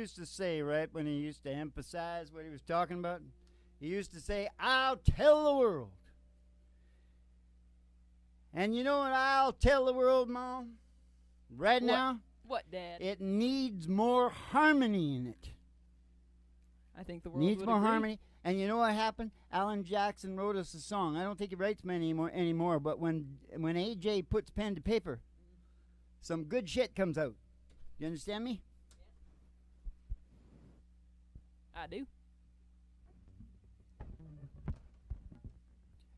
used to say, right, when he used to emphasize what he was talking about? He used to say, I'll tell the world. And you know what I'll tell the world, Mom? Right now? What, Dad? It needs more harmony in it. I think the world Needs would more agree. harmony. And you know what happened? Alan Jackson wrote us a song. I don't think he writes many anymore, but when AJ puts pen to paper, some good shit comes out. You understand me? I do.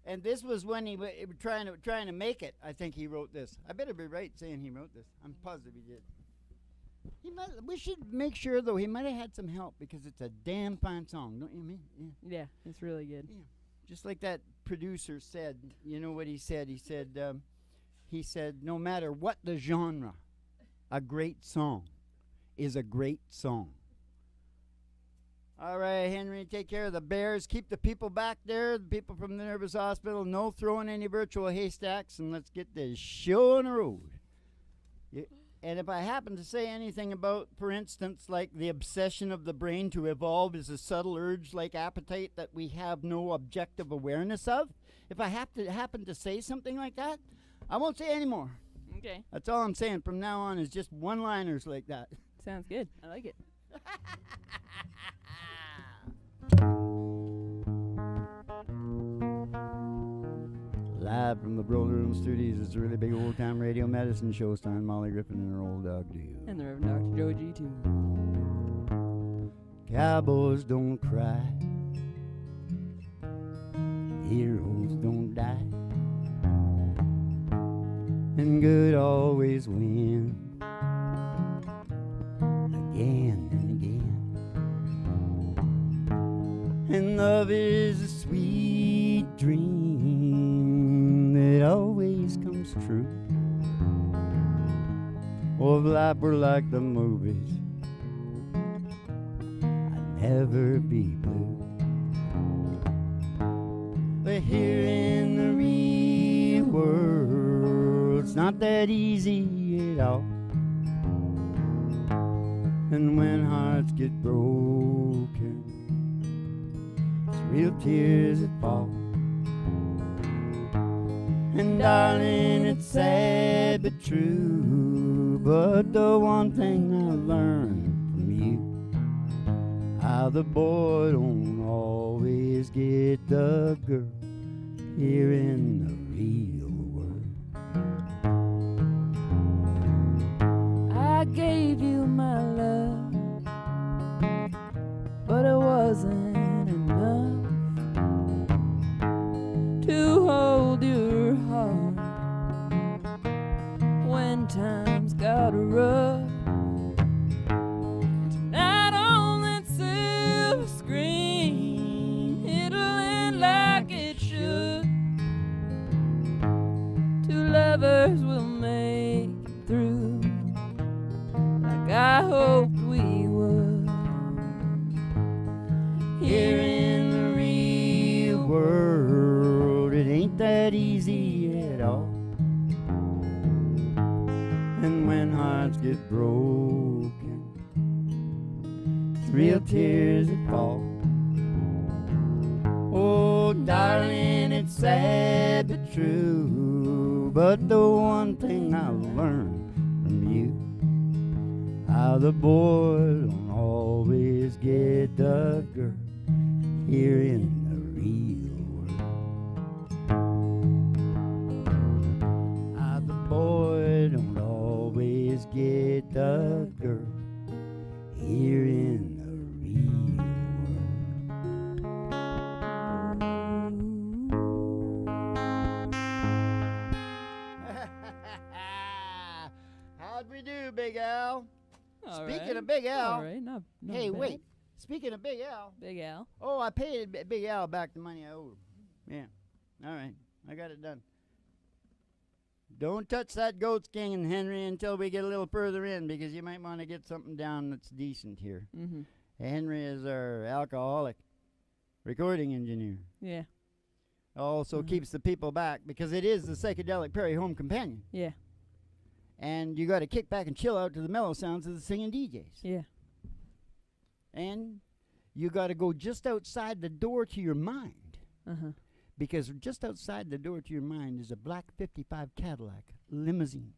And this was when he was trying to make it. I think he wrote this. I better be right saying he wrote this. I'm positive he did. We should make sure, though, he might have had some help because it's a damn fine song, don't you mean? Yeah. Yeah, it's really good. Yeah. Just like that producer said. You know what he said? He said, no matter what the genre, a great song is a great song. All right, Henry, take care of the bears. Keep the people back there, the people from the Nervous Hospital. No throwing any virtual haystacks, and let's get this show on the road. And if I happen to say anything about, for instance, like the obsession of the brain to evolve is a subtle urge like appetite that we have no objective awareness of, if I happen to say something like that, I won't say any more. Okay. That's all I'm saying from now on is just one-liners like that. Sounds good. I like it. Live from the Broiler Room Studios, it's a really big old-time radio medicine show starring Molly Griffin and her old dog, Dew. And the Reverend Dr. Joe G, too. Cowboys don't cry. Heroes don't die. And good always win. Again and again. And love is a sweet dream that always comes true. Oh, if life were like the movies, I'd never be blue. But here in the real world, it's not that easy at all. And when hearts get broken, it's real tears that fall. And darling, it's sad but true. But the one thing I learned from you, how the boy don't always get the girl here in the real world. I gave you my love, but it wasn't enough to hold your heart when times got rough. Tonight on that silver screen, it'll end like it should. Two lovers will make it through, like I hoped we would. Here in the real world, it ain't that easy at all. And when hearts get broken, it's real tears that fall. Oh, darling, it's sad but true. But the one thing I learned from you, how the boy don't always get the girl here in the real world. How the boy don't always get the girl here in the real world. How'd we do, Big Al? Speaking of Big Al. All right, not Hey, bad. wait. Speaking of Big Al. Big Al. Oh, I paid Big Al back the money I owed him. Yeah. All right. I got it done. Don't touch that goat skin, Henry, until we get a little further in, because you might want to get something down that's decent here. Mm-hmm. Henry is our alcoholic recording engineer. Yeah. Also keeps the people back, because it is the psychedelic Prairie Home Companion. Yeah. And you got to kick back and chill out to the mellow sounds of the singing DJs. Yeah. And you got to go just outside the door to your mind. Uh-huh. Because just outside the door to your mind is a black 55 Cadillac limousine.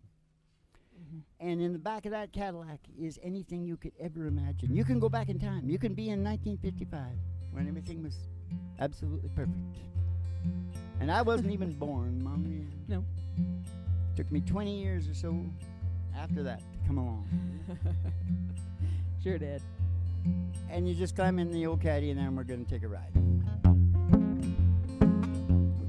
Mm-hmm. And in the back of that Cadillac is anything you could ever imagine. You can go back in time. You can be in 1955 when everything was absolutely perfect. And I wasn't even born, Mommy. No. Took me 20 years or so after that to come along. Sure did. And you just climb in the old caddy and then we're going to take a ride. We're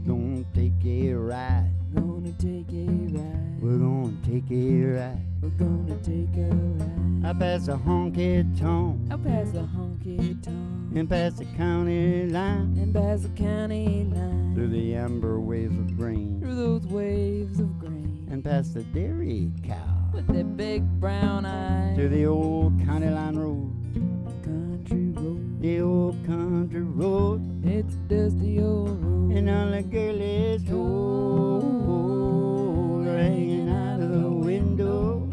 going to take a ride. Gonna take a ride. We're going to take a ride. We're gonna take a ride. Up past the Honky Tonk. Up past the Honky Tonk. And past the county line. And past the county line. Through the amber waves of grain. Through those waves of grain. And past the dairy cow. With their big brown eyes. To the old county line road. Country road. The old country road. It's a dusty old road. And all the girlies told are hanging out of the window.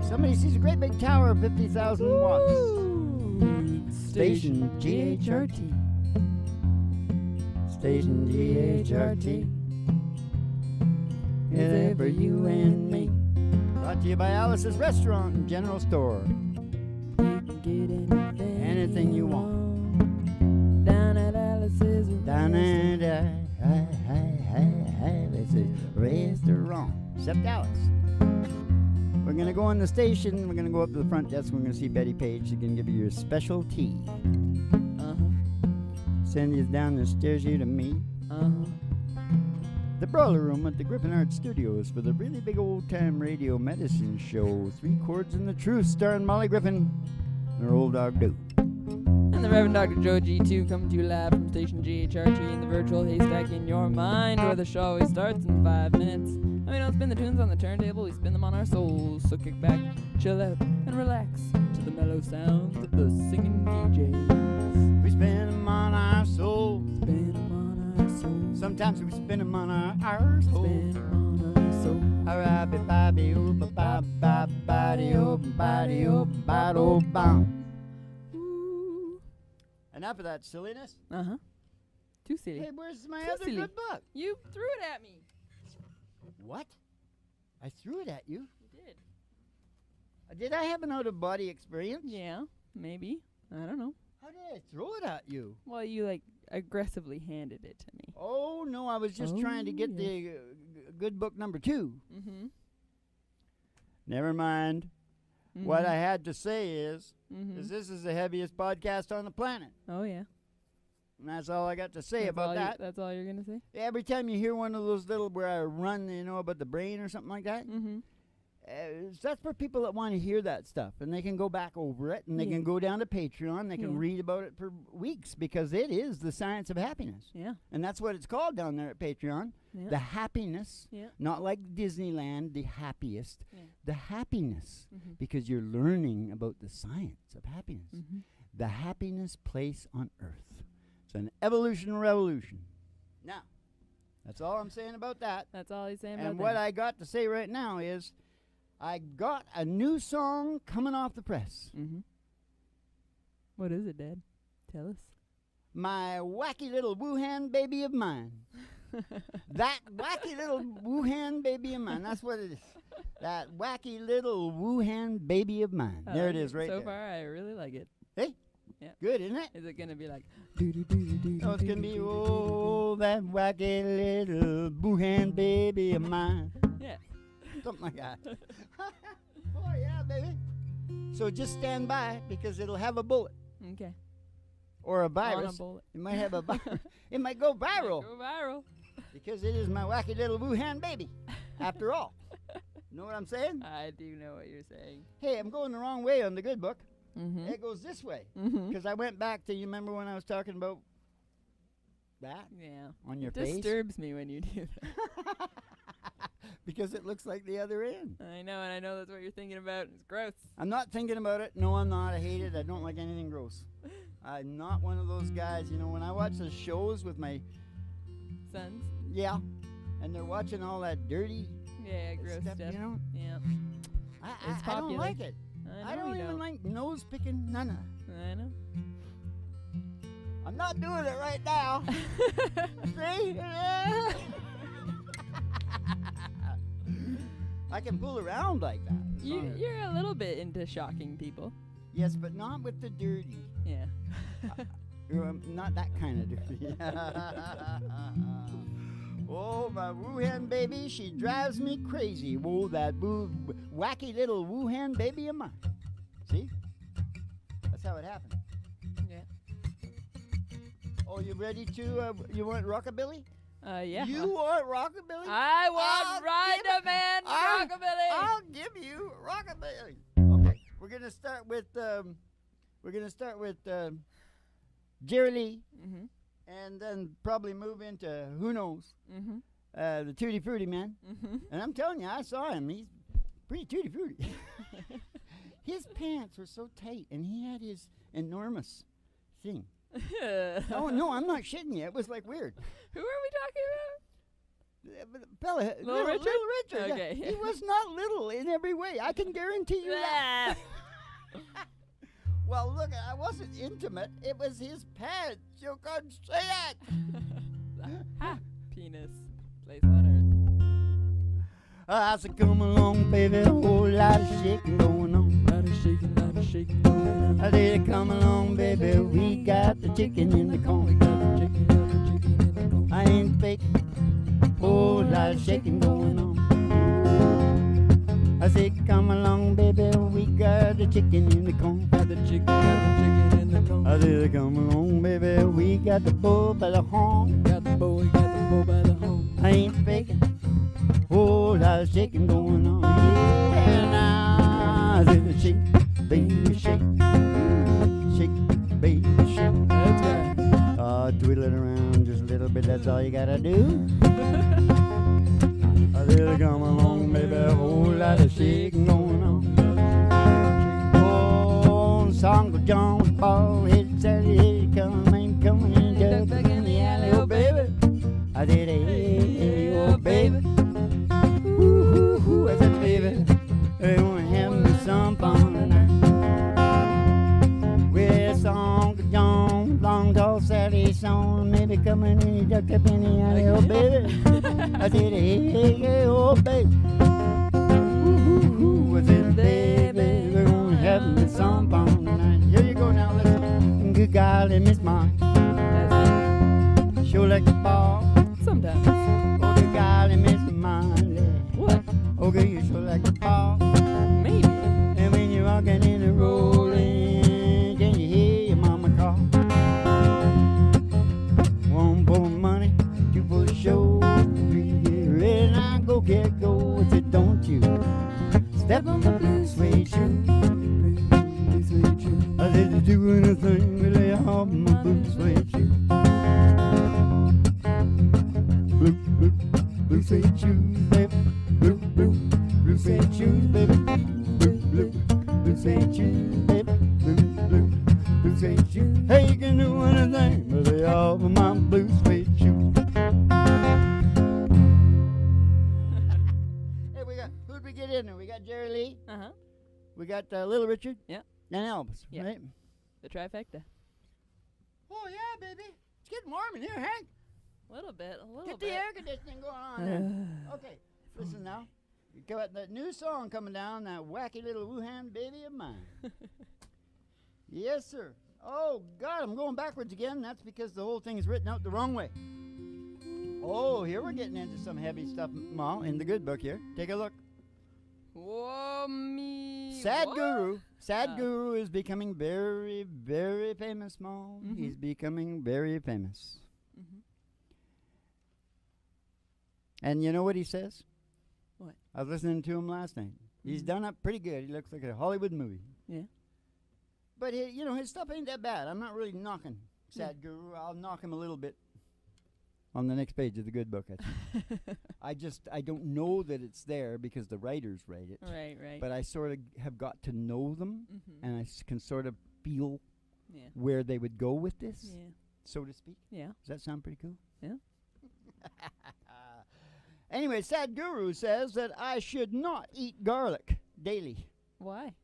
Somebody sees a great big tower of 50,000 watts. Station GHRT. Station GHRT. Is there for you and me. Brought to you by Alice's Restaurant and General Store. You can get Anything you want. Down at Alice's Down at Alice's Restaurant. Except Alice. We're going to go on the station. We're going to go up to the front desk. We're going to see Betty Page. She's going to give you your special tea. Uh-huh. Send you down the stairs here to me. Uh-huh. The Brawler Room at the Griffin Art Studios for the really big old-time radio medicine show. 3 Chords and the Truth, starring Molly Griffin and her old dog, Dude. And the Reverend Dr. Joe G2 coming to you live from Station GHRT in the virtual haystack in your mind, where the show always starts in 5 minutes. And we don't spin the tunes on the turntable, we spin them on our souls. So kick back, chill out, and relax to the mellow sounds of the singing DJs. We spin them on our souls. Spin them on our souls. Sometimes we spin them on our hours. Spin them on our souls. Enough of that silliness. Uh-huh. Too silly. Hey, where's my Too other silly. good book? You threw it at me. What? I threw it at you? You did. Did I have an out-of-body experience? Yeah, maybe. I don't know. How did I throw it at you? Well, you, like, aggressively handed it to me. Oh, no, I was just trying to get the good book number 2. Mm-hmm. Never mind. Mm-hmm. What I had to say is Mm-hmm. this is the heaviest podcast on the planet. Oh, yeah. And that's all I got to say That's about all that. That's all you're going to say? Every time you hear one of those little where I run, about the brain or something like that, Mm-hmm. that's for people that want to hear that stuff. And they can go back over it, and they can go down to Patreon. They can read about it for weeks, because it is the science of happiness. Yeah. And that's what it's called down there at Patreon. Yeah. The happiness. Yeah. Not like Disneyland, the happiest. Yeah. The happiness. Mm-hmm. Because you're learning about the science of happiness. Mm-hmm. The happiness place on earth. It's an evolution revolution. Now, that's all I'm saying about that. That's all he's saying about that. And what I got to say right now is I got a new song coming off the press. Mm-hmm. What is it, Dad? Tell us. My wacky little Wuhan baby of mine. That wacky little Wuhan baby of mine. That's what it is. That wacky little Wuhan baby of mine. I There like it is right so there. So far, I really like it. Hey? Yeah. Good, isn't it? Is it going to be like... Oh, it's going to be, oh, that wacky little Wuhan baby of mine. Yeah. Something like that. Oh, yeah, baby. So just stand by, because it'll have a bullet. Okay. Or a On a virus. bullet. It might have a virus. It might go viral. Go viral. Because it is my wacky little Wuhan baby, after all. Know what I'm saying? I do know what you're saying. Hey, I'm going the wrong way on the good book. Mm-hmm. It goes this way. Mm-hmm. Because I went back to, you remember when I was talking about that Yeah. on your It face? disturbs me when you do that. Because it looks like the other end. I know, and I know that's what you're thinking about. It's gross. I'm not thinking about it. No, I'm not. I hate it. I don't like anything gross. I'm not one of those guys. When I watch the shows with my, Sons. yeah, and they're watching all that dirty Yeah, gross stuff. Yeah. Yeah. I It's don't popular. like it. I know don't you even like nose picking. None of I know. I'm not doing it right now. See? I can pull around like that. You're a little bit into shocking people. Yes, but not with the dirty. Yeah. Not that kind of dirty. Oh, my Wuhan baby, she drives me crazy. Whoa, that wacky little Wuhan baby of mine. See? That's how it happened. Yeah. Oh, you ready to, you want rockabilly? Yeah. You want rockabilly? I want Ride the Man Rockabilly. I'll give you rockabilly. Okay, we're gonna start with Jerry Lee, and then probably move into who knows, the Tutti Frutti Man. And I'm telling you, I saw him. He's pretty tutti frutti. His pants were so tight, and he had his enormous thing. Oh no, I'm not shitting you. It was like weird. Who are we talking Bella, Little Richard? Little Richard. Okay. He was not little in every way. I can guarantee you that. about? Well, look, I wasn't intimate. It was his pants. You can't say that. Penis. Place on I said, come along, baby. A whole lot of shaking going on. Earth. Lot of shaking going on. I said, come along, baby. We got the chicken in the corn. I ain't faking. Whole lot of shaking going on. I said, come along, baby, we got the chicken in the corn. Got the chicken in the corn. I said, come along, baby, we got the bull by the horn. Got the bull by the horn. I ain't faking. Whole lot of shaking going on. Yeah, now I said, shake, baby, shake. Shake, baby, shake. That's right. Twiddle it around just a little bit, that's all you gotta do. I said, come along, baby, a whole lot of shaking going on. Oh, song of John Paul, it's Saturday, coming in, just back in the alley, oh baby. I did hey, oh baby. Ooh, I said, baby, they wanna have me some fun tonight. With song of John, long tall Saturday song, maybe coming in, ducked up in the alley, oh baby. I said, hey, oh baby. Ooh, I said, baby, we're gonna have me some fun tonight. Here you go now, listen. Good golly, Miss Mine. Sure like the ball. Sometimes. Oh, good golly, Miss Mine. What? Okay, you sure like the ball. Maybe. And when you're rocking in the rolling, can you hear your mama call? One for money, two for the show, three to get ready, now go get go. I said, don't you step on the blue suede shoe. I said, to do anything to lay off my blue suede shoe. Blue suede shoes, baby. Blue suede shoes, baby. Blue suede shoes, baby. Blue suede shoes. Hey, you can do anything but lay off my blue suede shoes. Hey, who'd we get in there? We got Jerry Lee. We got Little Richard. Yeah. And Elvis, Yeah. right? The trifecta. Oh, yeah, baby. It's getting warm in here, Hank. A little bit. Get the air conditioning going on there. Okay, listen now. You got that new song coming down, that wacky little Wuhan baby of mine. Yes, sir. Oh, God, I'm going backwards again. That's because the whole thing is written out the wrong way. Oh, here we're getting into some heavy stuff, Ma, in the good book here. Take a look. Whoa, me. Sad what? Guru. Sad Guru is becoming very, very famous, Ma. He's becoming very famous. And you know what he says? What? I was listening to him last night. He's done up pretty good. He looks like a Hollywood movie. Yeah. But, his stuff ain't that bad. I'm not really knocking Sad Guru. I'll knock him a little bit on the next page of the good book, I think. I don't know that it's there because the writers write it. Right. But I sort of have got to know them, and I can sort of feel where they would go with this, so to speak. Yeah. Does that sound pretty cool? Yeah. Anyway, Sad Guru says that I should not eat garlic daily. Why?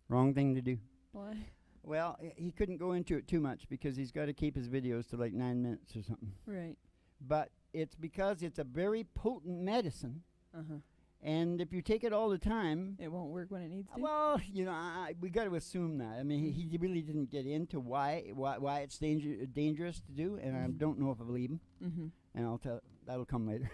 Wrong thing to do. Why? Well, he couldn't go into it too much because he's got to keep his videos to like 9 minutes or something. Right. But it's because it's a very potent medicine. Uh-huh. And if you take it all the time, It won't work when it needs to. well, we got to assume that. I mean, he really didn't get into why it's dangerous to do, and I don't know if I believe him. Mm-hmm. And I'll tell that'll come later.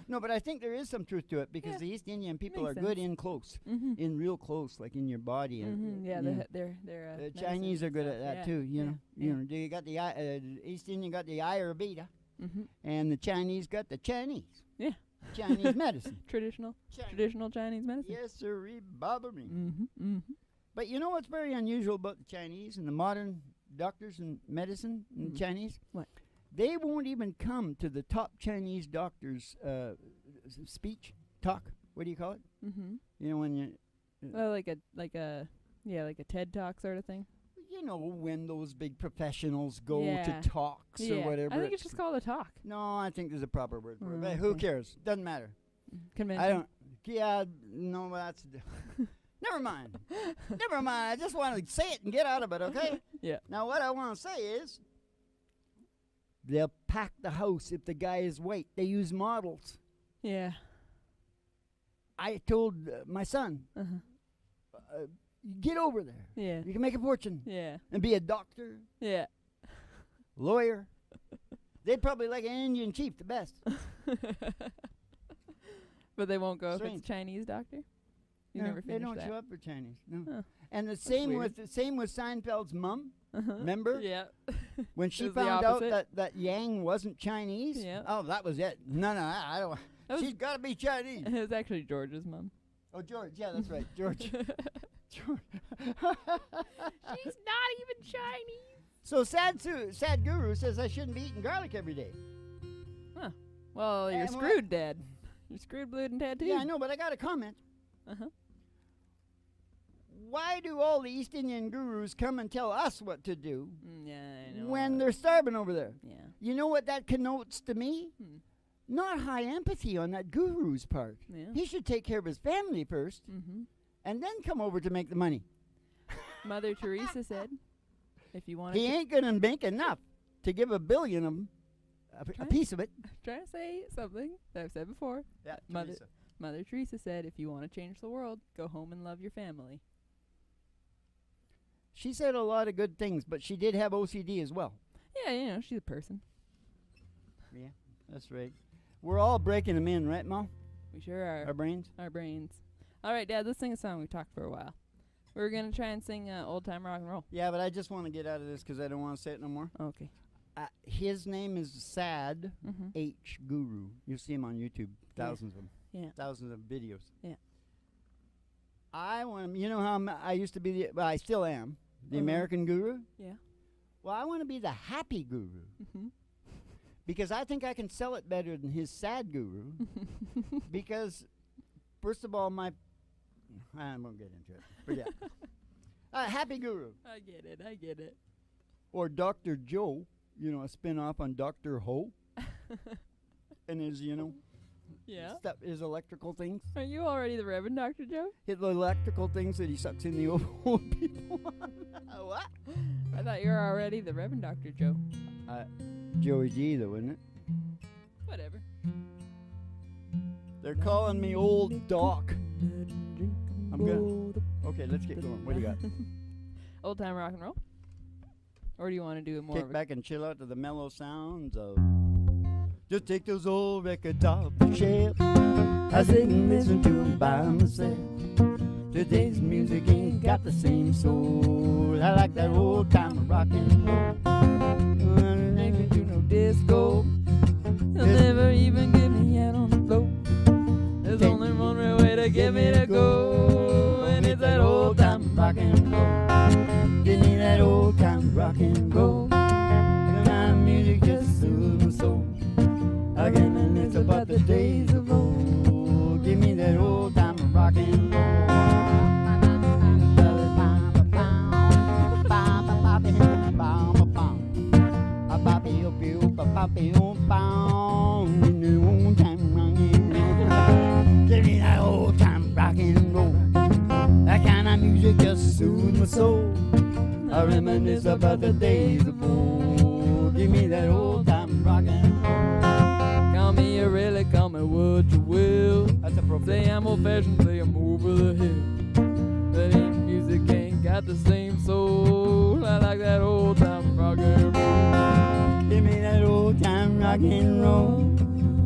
No, but I think there is some truth to it because Yeah. the East Indian people Makes are good sense. in close, Mm-hmm. in real close, like in your body. And Yeah, you know. they're The Chinese are good at that too. You know, yeah. They got the East Indian got the Ayurveda, Mm-hmm. and the Chinese got the Chinese. Yeah. Chinese medicine. Traditional Chinese medicine. Yes, sir, Baba me. Mm-hmm. Mm-hmm. But you know what's very unusual about the Chinese and the modern doctors and medicine in the Chinese? What? They won't even come to the top Chinese doctors' speech, talk. What do you call it? Mm-hmm. You know, when you... Well, like a TED Talk sort of thing. You know, when those big professionals go Yeah. to talks or whatever. I think it's just called a talk. No, I think there's a proper word for it. But Okay. who cares? Doesn't matter. Convention. I don't... Yeah, no, that's... Never mind. Never mind. I just want to say it and get out of it, okay? Yeah. Now, what I want to say is, they'll pack the house if the guy is white. They use models. Yeah. I told my son, Uh-huh. get over there. Yeah. You can make a fortune Yeah. and be a doctor, Yeah. lawyer. They'd probably like an Indian chief the best. But they won't go if Strange. it's Chinese doctor. You No, never they finished don't that. show up for Chinese. No. Huh. And the same weird. with Seinfeld's mom. Uh-huh. Remember? Yeah. When she It was the found out opposite. that Yang wasn't Chinese. Yeah. Oh, that was it. No, I don't. That was- She's got to be Chinese. It was actually George's mom. Oh, George. Yeah, that's right. George. George. She's not even Chinese. So Sad Guru says I shouldn't be eating garlic every day. Well, you're And what- screwed, Dad. You're screwed, blue and tattooed. Yeah, I know, but I got a comment. Uh-huh. Why do all the East Indian gurus come and tell us what to do Yeah, I know. when they're starving over there? Yeah. You know what that connotes to me? Hmm. Not high empathy on that guru's part. Yeah. He should take care of his family first Mm-hmm. and then come over to make the money. Mother Teresa said, if you want He to... ain't going to make enough to give $1 billion of 'em a piece of it. Trying to say something that I've said before. Yeah, Mother Teresa said, if you want to change the world, go home and love your family. She said a lot of good things, but she did have OCD as well. Yeah, she's a person. Yeah, that's right. We're all breaking them in, right, Mo? We sure are. Our brains? Our brains. All right, Dad, let's sing a song. We talked for a while. We're going to try and sing Old Time Rock and Roll. Yeah, but I just want to get out of this because I don't want to say it no more. Okay. His name is Sad Mm-hmm. H Guru. You'll see him on YouTube. Thousands of them. Yeah. Thousands of videos. Yeah. I want to, you know how I used to be, I still am, the Uh-huh. American guru? Yeah. Well, I want to be the happy guru Mm-hmm. because I think I can sell it better than his sad guru because, first of all, I won't get into it. Forget. Happy guru. I get it. Or Dr. Joe, a spin-off on Dr. Ho and his, Yeah. his electrical things. Are you already the Reverend Dr. Joe? His electrical things that he sucks in the old people. What? I thought you were already the Reverend Dr. Joe. Joey G, though, isn't it? Whatever. They're calling me Old Doc. Okay, let's get going. What do you got? Old Time Rock and Roll? Or do you want to do it more Kick of a... back and chill out to the mellow sounds of... Just take those old records off the shelf. I sit and listen to them by myself. Today's music ain't got the same soul. I like that old time rock and roll. Ain't gonna do no disco. He'll never even get me out on the floor. There's only one real way to get me to go, and it's that old time rock and roll. Give me that old time rock and roll. My music just soothes my soul. I can reminisce about the days of old. Give me that old time rock and roll. Give me that old time rock and roll. That kind of music just soothes soul. I reminisce about the days of old. Give me that old time rockin'. Call me a really, call me what you will. That's appropriate. Say I'm old fashioned, say I'm over the hill. But ain't music ain't got the same soul. I like that old time rock and roll. Give me that old time rock and roll.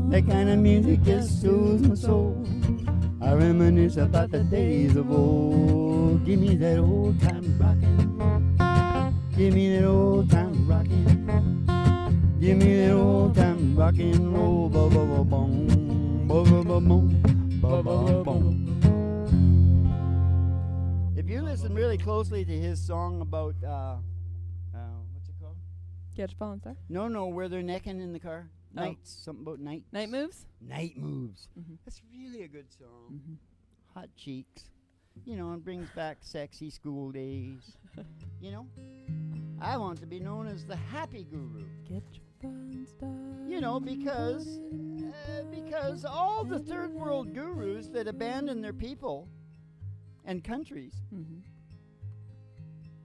That kind of music just soothes my soul. I reminisce about the days of old. Give me that old time rock and roll. Give me that old time rock and roll. Give me that old time rock and roll. Ba ba ba boom, ba ba ba boom, ba ba boom. If you listen really closely to his song about what's it called? Catch a falling star. No, where they're necking in the car. Oh. Nights, something about nights. Night moves. Night moves. Mm-hmm. That's really a good song. Mm-hmm. Hot cheeks. You know, it brings back sexy school days. You know, I want to be known as the happy guru. Catch a falling star. You know, because all the third world gurus that abandon their people and countries, Mm-hmm.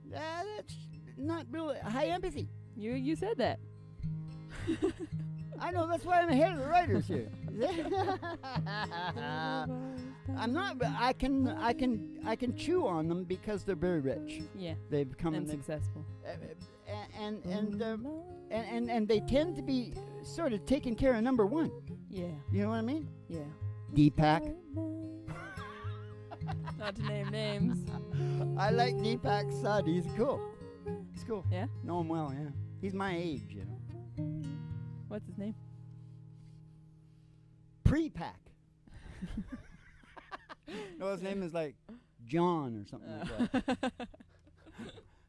that's not really high empathy. You said that. I know, that's why I'm ahead of the writers here. I'm not. But I can chew on them because they're very rich. Yeah. They've come And they've- successful. and they tend to be sort of taking care of number one. Yeah. You know what I mean? Yeah. Deepak. Not to name names. I like Deepak Sud. He's cool. He's cool. Yeah? Know him well. Yeah. He's my age. You know. What's his name? Pre-pack. No, his name is like John or something like that.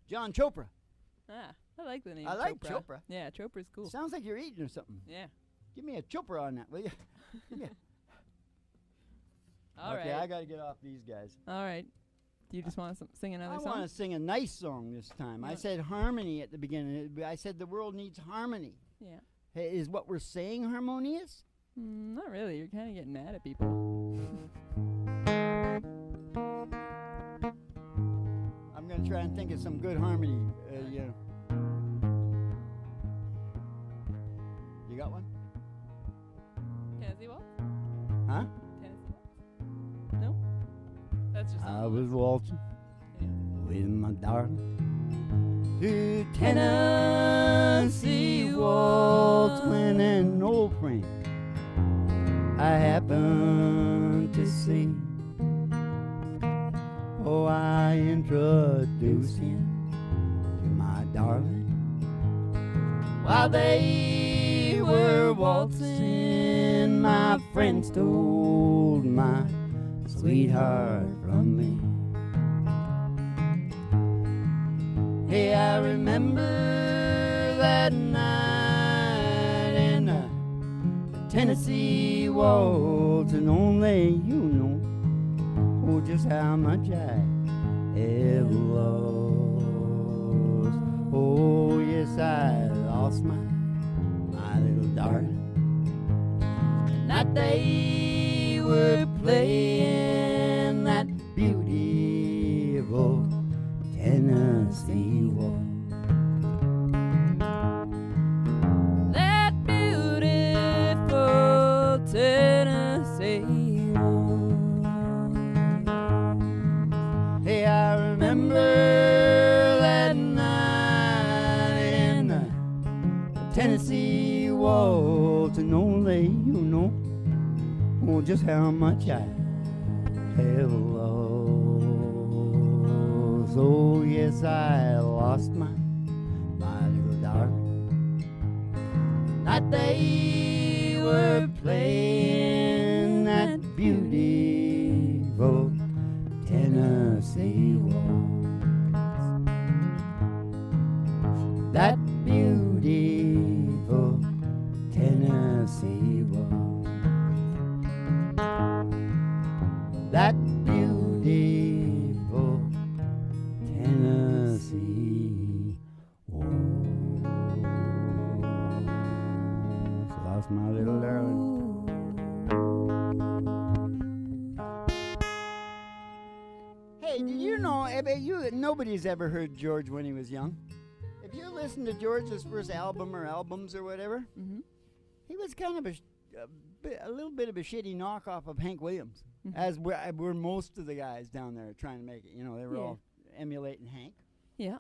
John Chopra. Ah, I like the name. I like Chopra. Yeah, Chopra's cool. Sounds like you're eating or something. Yeah. Give me a Chopra on that, will you? Give me All right. okay, I gotta get off these guys. All right. Do you just want to sing another I song? want to sing a nice song this time. I Yeah. said harmony at the beginning. I said the world needs harmony. Yeah. Hey, is what we're saying harmonious? Not really. You're kind of getting mad at people. I'm gonna try and think of some good harmony. You got one? Tennessee Waltz? Huh? Tennessee Waltz? No? That's just I was waltzing Yeah. with my darling to Tennessee Waltz when an old friend I happened to see. Oh, I introduced him to my darling while they were waltzing. My friend stole my sweetheart from me. Hey, I remember that night in the Tennessee Waltz, and only you know just how much I have lost. Oh, yes, I lost my little darling. That they were playing that beautiful Tennessee Waltz. That beautiful Tennessee Waltz. Hey, I remember that night in the Tennessee Waltz, and only you know just how much I have lost. Oh, yes, I lost my little darling. That they were playing that beautiful Tennessee Waltz. That beautiful Tennessee Waltz. That beautiful Tennessee Waltz. Lost my little darling. Hey, did you know, nobody's ever heard George when he was young. If you listen to George's first album or albums or whatever, he was kind of a little bit of a shitty knockoff of Hank Williams, as were most of the guys down there trying to make it. You know, they were all emulating Hank. Yeah.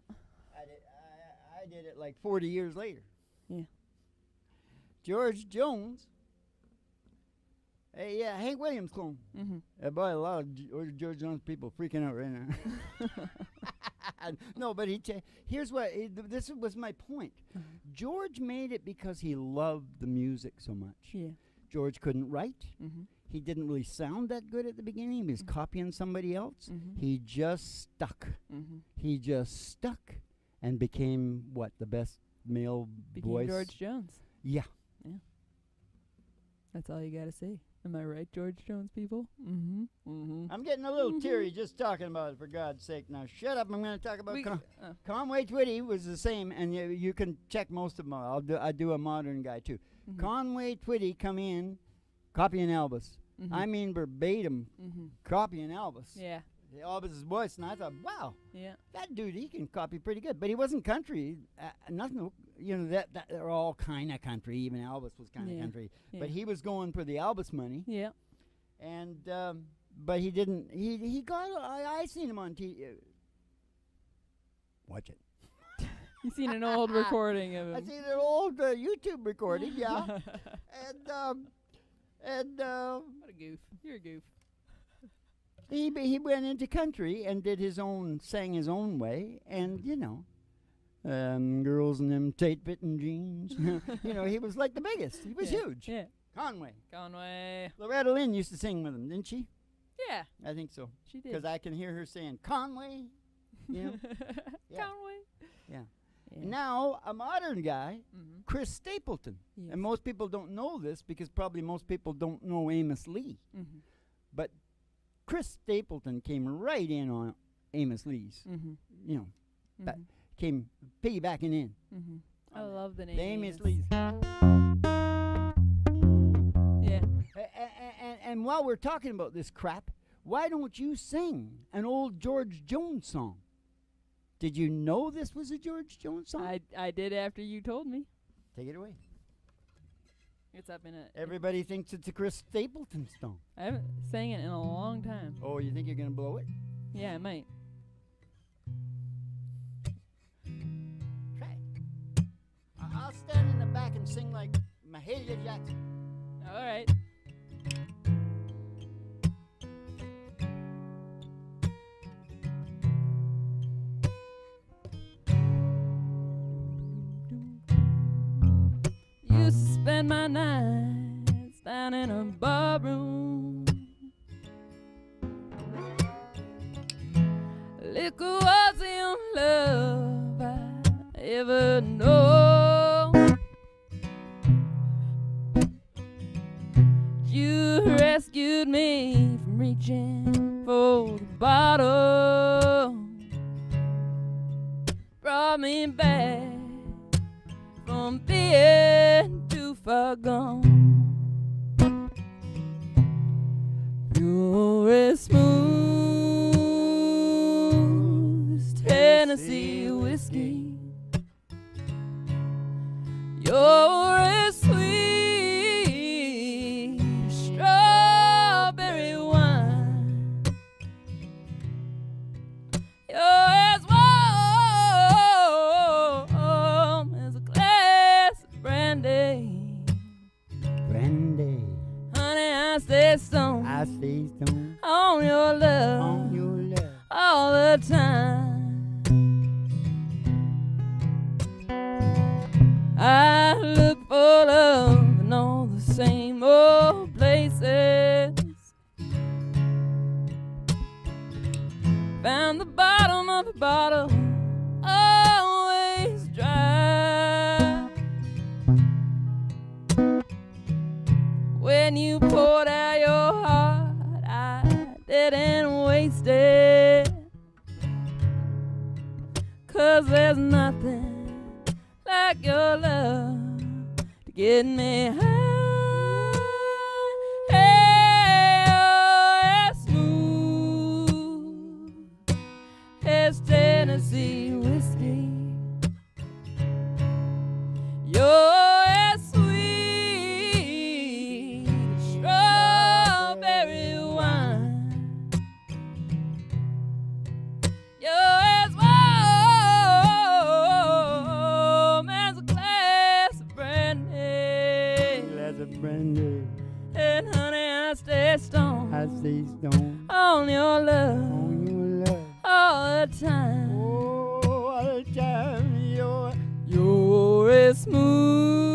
I did it like 40 years later. Yeah. George Jones. Hey, yeah, Hank Williams clone. Boy, a lot of George Jones people freaking out right now. No, but here's what, this was my point. George made it because he loved the music so much. Yeah. George couldn't write. He didn't really sound that good at the beginning. He was copying somebody else. He just stuck. He just stuck and became, what, the best male voice? George Jones. Yeah. Yeah. That's all you got to say. Am I right, George Jones people? I'm getting a little teary just talking about it, for God's sake. Now, shut up. I'm going to talk about Conway Twitty was the same, and you can check most of them out. I do a modern guy, too. Conway Twitty come in copying Elvis. I mean verbatim copying Elvis. Yeah. Elvis's voice, and I thought, wow, yeah, that dude, he can copy pretty good. But he wasn't country. Nothing, you know, that they're all kind of country. Even Elvis was kind of country. Yeah. But he was going for the Elvis money. Yeah. And, but he didn't, he got, I seen him on TV. Watch it. You seen an old recording of him? I seen an old YouTube recording, yeah. And what a goof. You're a goof. He went into country and did sang his own way, and you know, girls in them tight fitting jeans. You know, he was like the biggest. He was huge. Yeah. Conway. Loretta Lynn used to sing with him, didn't she? Yeah. I think so. She did. Because I can hear her saying Conway. You know? Conway. Yeah. Now, a modern guy, Chris Stapleton. Yes. And most people don't know this because probably most people don't know Amos Lee. But Chris Stapleton came right in on Amos Lee's, you know, came piggybacking in. I love the name. The Amos Lee's. Yeah. And while we're talking about this crap, why don't you sing an old George Jones song? Did you know this was a George Jones song? I did after you told me. Take it away. It's up in it. Everybody thinks it's a Chris Stapleton song. I haven't sang it in a long time. Oh, you think you're going to blow it? Yeah, I might. Try it. I'll stand in the back and sing like Mahalia Jackson. All right. Used to spend my nights down in a barroom. Liquor was the only love I ever know. You rescued me from reaching for the bottle, brought me back from being too far gone. You're as smooth as Tennessee whiskey. You're as sweet as strawberry wine. You're as warm as a glass of brandy. Brandy. Honey, I stay stoned. I stay stoned. On your love. On your love. All the time. I look for love in all the same old places. Found the bottom of the bottle always dry. When you poured out your heart, I didn't waste it. 'Cause there's nothing like your love to get me high. Hey, oh, as smooth as whiskey. You're as sweet as strawberry wine. You're as warm as a glass of brandy. Glass of brandy. And honey, I stay stoned. I stay stoned On your love. on your love. All the time. Oh, all the time. You're as smooth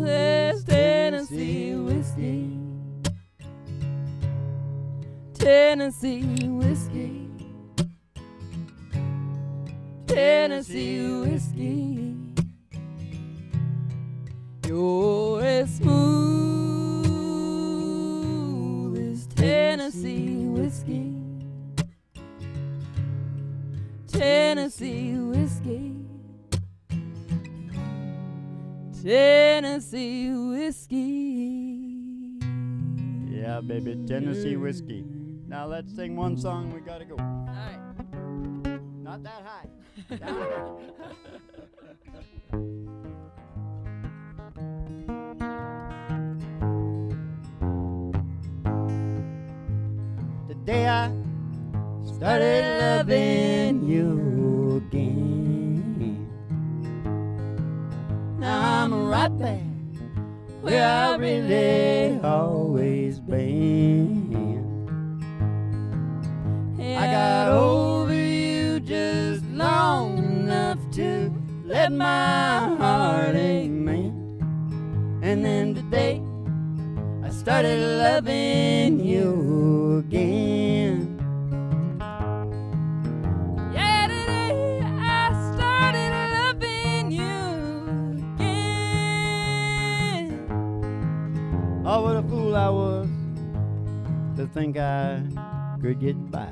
as Tennessee whiskey. Tennessee whiskey. Tennessee whiskey. You're as smooth as Tennessee whiskey. Tennessee whiskey. Tennessee whiskey. Yeah, baby, Tennessee whiskey. Now let's sing one song. We gotta go. All right. Not that high. Down. The day I started loving you again, now I'm right back where I really always been. I got over you just long enough to let my heartache mend. And then today I started loving you again. Yeah, today I started loving you again. Oh, what a fool I was to think I could get by.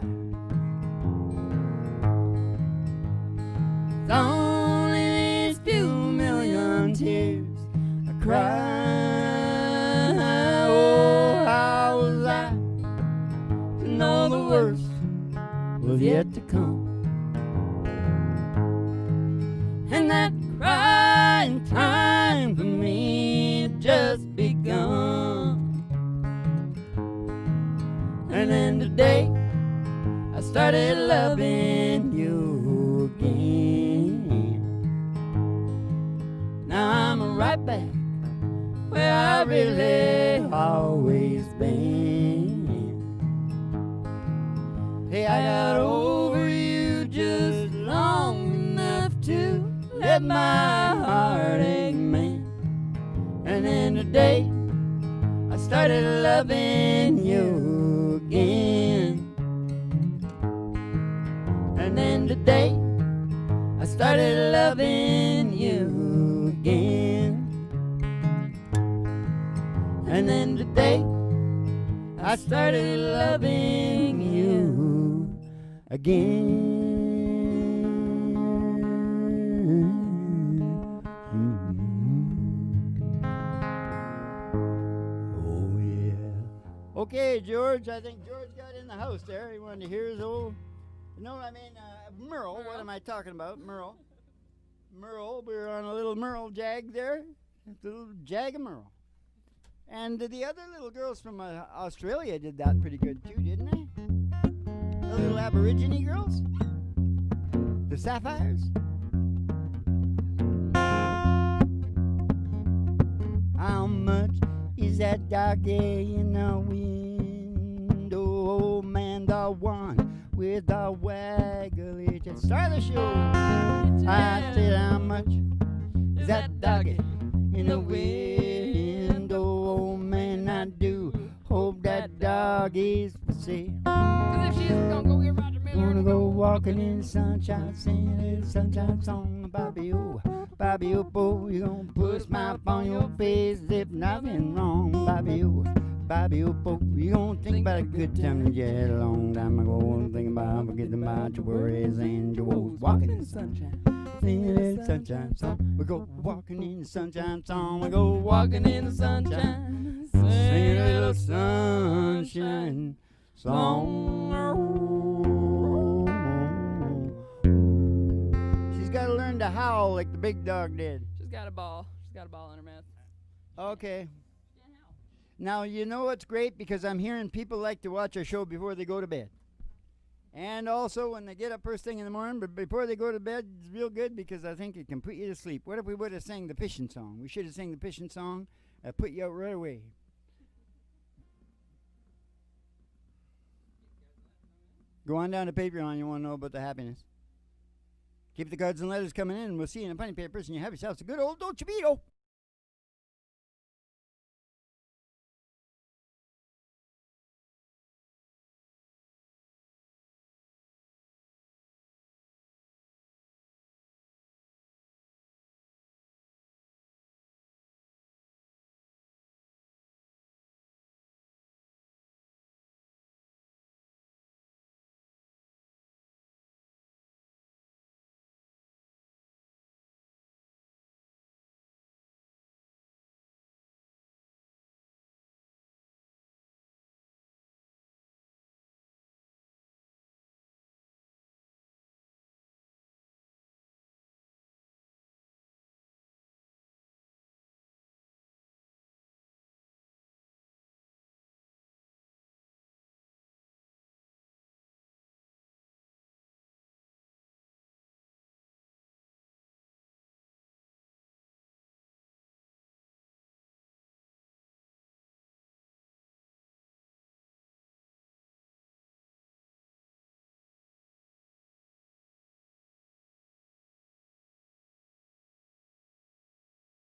It's only these few million tears I cry. Oh, how was I to know the worst was yet to come? And that crying time for me had just begun. And then today I started loving you again. Now I'm right back where I really always been. Hey, I got over you just long enough to let my heartache mend. And then today I started loving you again. And then today I started loving you again. And then today I started loving you again. Oh yeah. Okay, George. I think George got in the house there. He wanted to hear his old. No, I mean Merle. What am I talking about? Merle. Merle. We were on a little Merle jag there. A little jag of Merle. And the other little girls from Australia did that pretty good too, didn't they? The little Aborigine girls? The Sapphires? How much is that dog there in the window? Old man, the one with the waggly tail. Start the show. I said, how much is that doggy in the window? Old man, I do hope that dog is for sale. 'Cause if she isn't gonna go get Roger Miller. Gonna go walking in the sunshine, singing a little sunshine song. Bobby oh, bo, you gonna put a smile upon your face if nothing wrong. Bobby oh, bo, you gonna think about a good time that you had a long time ago. Think about forgetting about your worries and your woes. Walking in the sunshine, singing a little sunshine song. We go walking in the sunshine song. We go walking in the sunshine, singing a little sunshine song. to howl like the big dog did. She's got a ball. She's got a ball in her mouth. Okay. She can't howl. Now, you know what's great? Because I'm hearing people like to watch our show before they go to bed. And also when they get up first thing in the morning, but before they go to bed, it's real good because I think it can put you to sleep. What if we would have sang the fishing song? We should have sang the fishing song. Put you out right away. Go on down to Patreon. You want to know about the happiness. Keep the cards and letters coming in, and we'll see you in the funny papers, and you have yourselves a good old Dolce Vito.